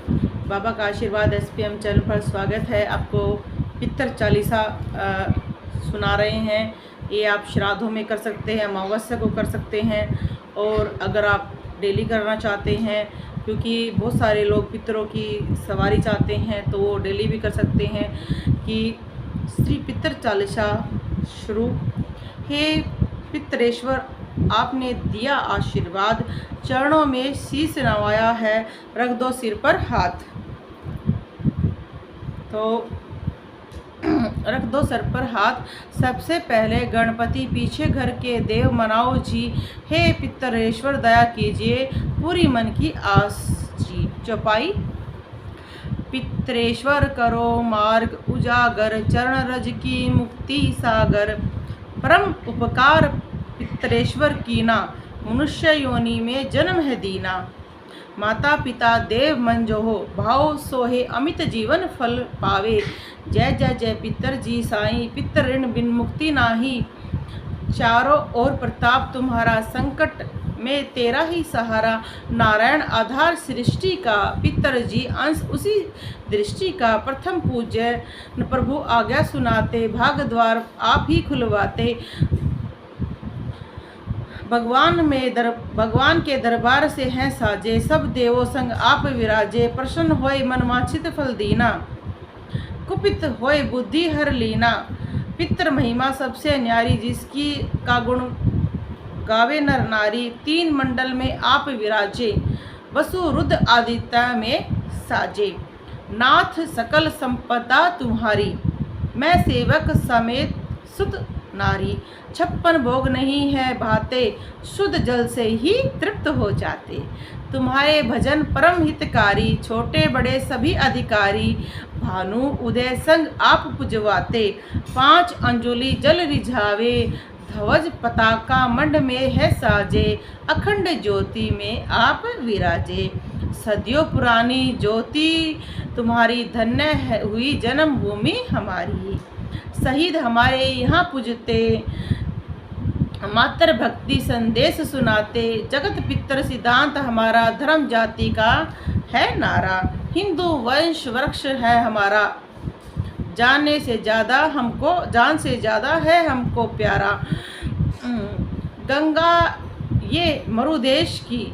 बाबा का आशीर्वाद SPM channel पर स्वागत है। आपको पितर चालीसा सुना रहे हैं। ये आप श्राद्धों में कर सकते हैं, अमावस्या को कर सकते हैं, और अगर आप डेली करना चाहते हैं, क्योंकि बहुत सारे लोग पितरों की सवारी चाहते हैं तो वो डेली भी कर सकते हैं। कि श्री पितर चालीसा शुरू। हे पितरेश्वर, आपने दिया आशीर्वाद, चरणों में शीश नवाया है, रख दो सिर पर हाथ। तो रख दो सर पर हाथ। सबसे पहले गणपति, पीछे घर के देव मनाओ जी। हे पितरेश्वर, दया कीजिए, पूरी मन की आस जी। चौपाई। पितरेश्वर, करो मार्ग उजागर, चरण रज की मुक्ति सागर। परम उपकार पितरेश्वर कीना, मनुष्य योनि में जन्म है दीना। माता पिता देव मन जो हो, भाव सोहे अमित जीवन फल पावे। जय जय जय पितर जी साईं, पितर ऋण बिन मुक्ति नाही। चारों ओर प्रताप तुम्हारा, संकट में तेरा ही सहारा। नारायण आधार सृष्टि का, पितर जी अंश उसी दृष्टि का। प्रथम पूज्य प्रभु आज्ञा सुनाते, भाग द्वार आप ही खुलवाते। भगवान के दरबार से हैं साजे, सब देवों संग आप विराजे। प्रसन्न होए मन वांछित फल दीना, कुपित होए बुद्धि हर लीना। पितर महिमा सबसे न्यारी, जिसकी का गुण गावे नर नारी। तीन मंडल में आप विराजे, वसु रुद्र आदित्य में साजे। नाथ सकल संपदा तुम्हारी, मैं सेवक समेत सुत नारी। 56 भोग नहीं है भाते, शुद्ध जल से ही तृप्त हो जाते। तुम्हारे भजन परम हितकारी, छोटे बड़े सभी अधिकारी। भानु उदय संग आप पुजवाते, 5 अंजुलि जल रिझावे। ध्वज पताका मंड में है साजे, अखंड ज्योति में आप विराजे। सदियों पुरानी ज्योति तुम्हारी, धन्य है हुई जन्म भूमि हमारी। शहीद हमारे यहाँ पूजते, मातर भक्ति संदेश सुनाते। जगत पितर सिद्धांत हमारा, धर्म जाति का है नारा। हिंदू वंश वृक्ष है हमारा, जान से ज़्यादा है हमको प्यारा। गंगा ये मरुदेश की,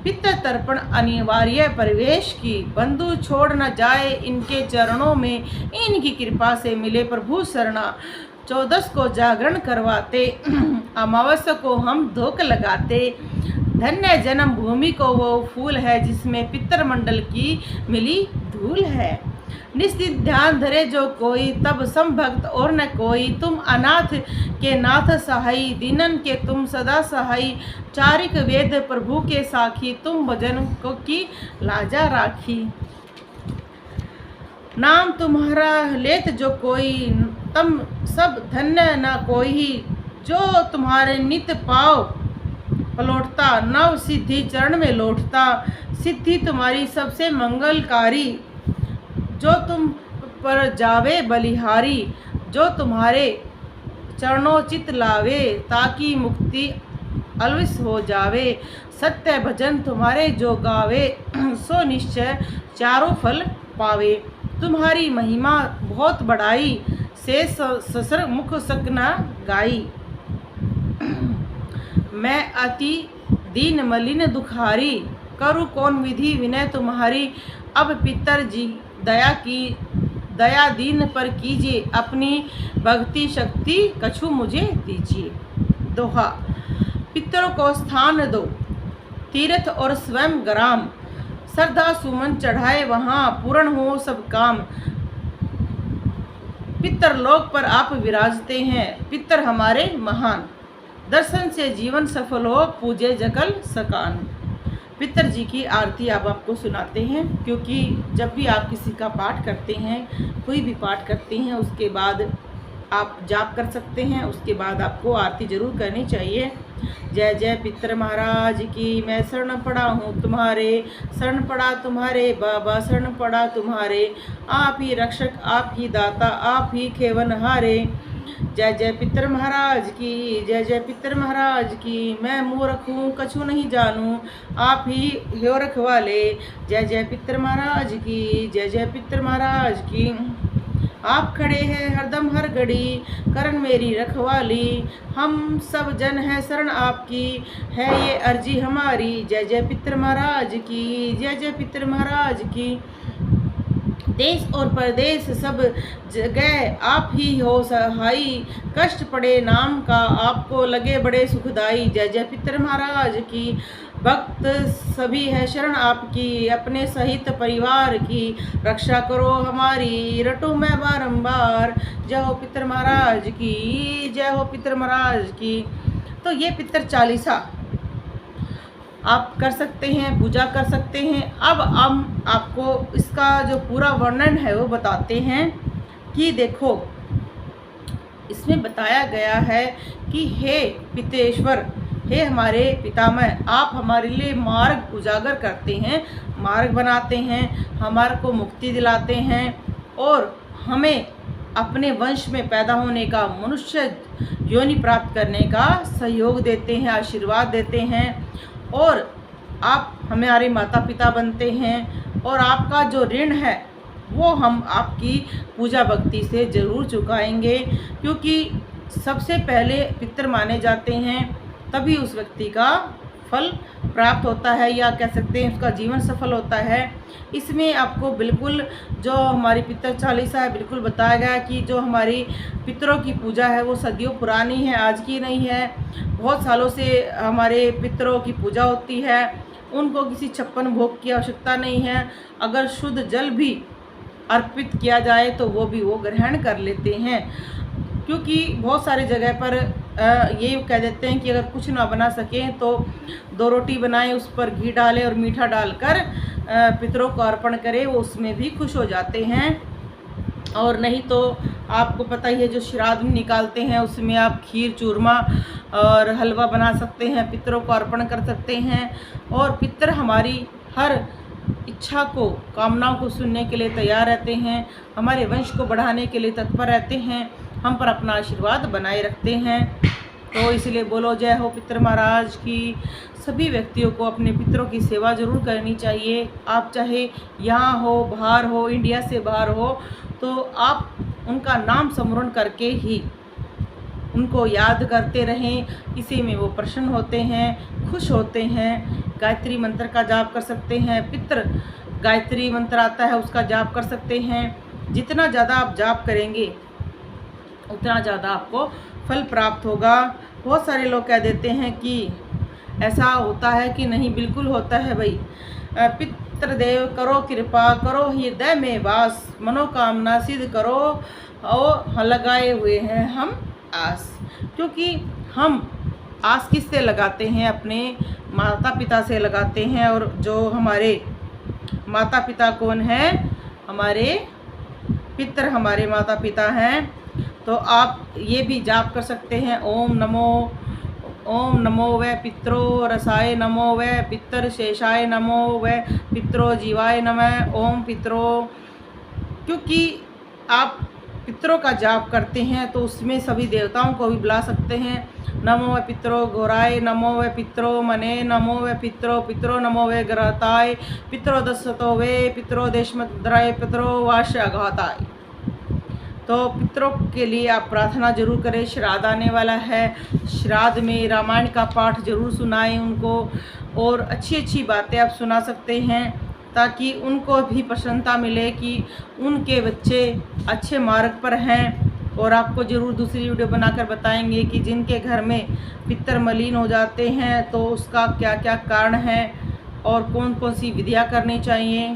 पितर तर्पण अनिवार्य परिवेश की। बंधु छोड़ न जाए इनके चरणों में, इनकी कृपा से मिले प्रभु शरणा। 14 को जागरण करवाते, अमावस्या को हम धोक लगाते। धन्य जन्म भूमि को वो फूल है, जिसमें पितर मंडल की मिली धूल है। निश्चित ध्यान धरे जो कोई, तब समभक्त और न कोई। तुम अनाथ के नाथ सहाई, दीनन के तुम सदा सहाई। चारिक वेद प्रभु के साखी, तुम भजन को की लाजा राखी। नाम तुम्हारा लेत जो कोई, तम सब धन्य न कोई। जो तुम्हारे नित पाव पलौटता, नव सिद्धि चरण में लौटता। सिद्धि तुम्हारी सबसे मंगलकारी, जो तुम पर जावे बलिहारी। जो तुम्हारे चरणोचित लावे, ताकि मुक्ति अलविस हो जावे। सत्य भजन तुम्हारे जो गावे, सो निश्चय चारों फल पावे। तुम्हारी महिमा बहुत बड़ाई, से ससर मुख सक न गाई। मैं अति दीन मलिन दुखारी, करूँ कौन विधि विनय तुम्हारी। अब पितर जी दया दीन पर कीजिए, अपनी भक्ति शक्ति कछु मुझे दीजिए। दोहा। पितरों को स्थान दो, तीर्थ और स्वयं ग्राम। श्रद्धा सुमन चढ़ाए वहाँ, पूर्ण हो सब काम। पितर लोक पर आप विराजते हैं, पितर हमारे महान। दर्शन से जीवन सफल हो, पूजे जगल सकान। पितर जी की आरती अब आपको सुनाते हैं, क्योंकि जब भी आप किसी का पाठ करते हैं, कोई भी पाठ करते हैं, उसके बाद आप जाप कर सकते हैं, उसके बाद आपको आरती जरूर करनी चाहिए। जय जय पितर महाराज की, मैं शरण पड़ा हूँ तुम्हारे। शरण पड़ा तुम्हारे बाबा, शरण पड़ा तुम्हारे। आप ही रक्षक, आप ही दाता, आप ही खेवनहारे। जय जय पितर महाराज की, जय जय पितर महाराज की। मैं मूर्ख हूँ कछु नहीं जानूँ, आप ही हो रखवाले। जय जय पितर महाराज की, जय जय पितर महाराज की। आप खड़े हैं हरदम हर घड़ी, करन मेरी रखवाली। हम सब जन हैं शरण आपकी, है ये अर्जी हमारी। जय जय पितर महाराज की, जय जय पितर महाराज की। देश और परदेश सब जगह आप ही हो सहाई, कष्ट पड़े नाम का आपको लगे बड़े सुखदाई। जय जय पितर महाराज की। भक्त सभी है शरण आपकी, अपने सहित परिवार की रक्षा करो हमारी, रटूं मैं बारंबार। जय हो पितर महाराज की, जय हो पितर महाराज की। तो ये पितर चालीसा आप कर सकते हैं, पूजा कर सकते हैं। अब हम आपको इसका जो पूरा वर्णन है वो बताते हैं कि देखो, इसमें बताया गया है कि हे पितेश्वर, हे हमारे पितामह, आप हमारे लिए मार्ग उजागर करते हैं, मार्ग बनाते हैं, हमारे को मुक्ति दिलाते हैं और हमें अपने वंश में पैदा होने का, मनुष्य योनि प्राप्त करने का सहयोग देते हैं, आशीर्वाद देते हैं और आप हमारे माता पिता बनते हैं और आपका जो ऋण है वो हम आपकी पूजा भक्ति से ज़रूर चुकाएंगे, क्योंकि सबसे पहले पितर माने जाते हैं, तभी उस व्यक्ति का फल प्राप्त होता है या कह सकते हैं उसका जीवन सफल होता है। इसमें आपको बिल्कुल जो हमारी पितर चालीसा है बिल्कुल बताया गया कि जो हमारी पितरों की पूजा है वो सदियों पुरानी है, आज की नहीं है। बहुत सालों से हमारे पितरों की पूजा होती है, उनको किसी 56 भोग की आवश्यकता नहीं है। अगर शुद्ध जल भी अर्पित किया जाए तो वो भी वो ग्रहण कर लेते हैं, क्योंकि बहुत सारी जगह पर ये कह देते हैं कि अगर कुछ ना बना सकें तो 2 रोटी बनाएं, उस पर घी डालें और मीठा डालकर पितरों को अर्पण करें, वो उसमें भी खुश हो जाते हैं। और नहीं तो आपको पता ही है जो श्राद्ध निकालते हैं उसमें आप खीर, चूरमा और हलवा बना सकते हैं, पितरों को अर्पण कर सकते हैं। और पितर हमारी हर इच्छा को, कामनाओं को सुनने के लिए तैयार रहते हैं, हमारे वंश को बढ़ाने के लिए तत्पर रहते हैं, हम पर अपना आशीर्वाद बनाए रखते हैं। तो इसलिए बोलो जय हो पितर महाराज की। सभी व्यक्तियों को अपने पितरों की सेवा जरूर करनी चाहिए। आप चाहे यहाँ हो, बाहर हो, इंडिया से बाहर हो, तो आप उनका नाम स्मरण करके ही उनको याद करते रहें। इसी में वो प्रसन्न होते हैं, खुश होते हैं। गायत्री मंत्र का जाप कर सकते हैं, पितर गायत्री मंत्र आता है उसका जाप कर सकते हैं। जितना ज़्यादा आप जाप करेंगे उतना ज़्यादा आपको फल प्राप्त होगा। बहुत सारे लोग कह देते हैं कि ऐसा होता है कि नहीं, बिल्कुल होता है भाई। पितृदेव करो कृपा, करो हृदय में वास, मनोकामना सिद्ध करो और लगाए हुए हैं हम आस। क्योंकि हम आस किससे लगाते हैं? अपने माता पिता से लगाते हैं। और जो हमारे माता पिता कौन है? हमारे पितर हमारे माता पिता हैं। तो आप ये भी जाप कर सकते हैं, ओम नमो व पित्रो रसाय नमो व पितर शेषाय नमो व पित्रो जीवाय नमः ओम पित्रो। क्योंकि आप पितरों का जाप करते हैं तो उसमें सभी देवताओं को भी बुला सकते हैं। नमो व पित्रो घोराय नमो व पित्रो मने नमो व पित्रो पित्रो नमो व ग्रहताय पित्रो दस्सतो वे पित्रो देशमद्राय पित्रो वाश्याघाताय। तो पितरों के लिए आप प्रार्थना जरूर करें। श्राद्ध आने वाला है, श्राद्ध में रामायण का पाठ जरूर सुनाएं उनको, और अच्छी अच्छी बातें आप सुना सकते हैं ताकि उनको भी प्रसन्नता मिले कि उनके बच्चे अच्छे मार्ग पर हैं। और आपको ज़रूर दूसरी वीडियो बनाकर बताएंगे कि जिनके घर में पितर मलिन हो जाते हैं तो उसका क्या क्या कारण है और कौन कौन सी विधियाँ करनी चाहिए।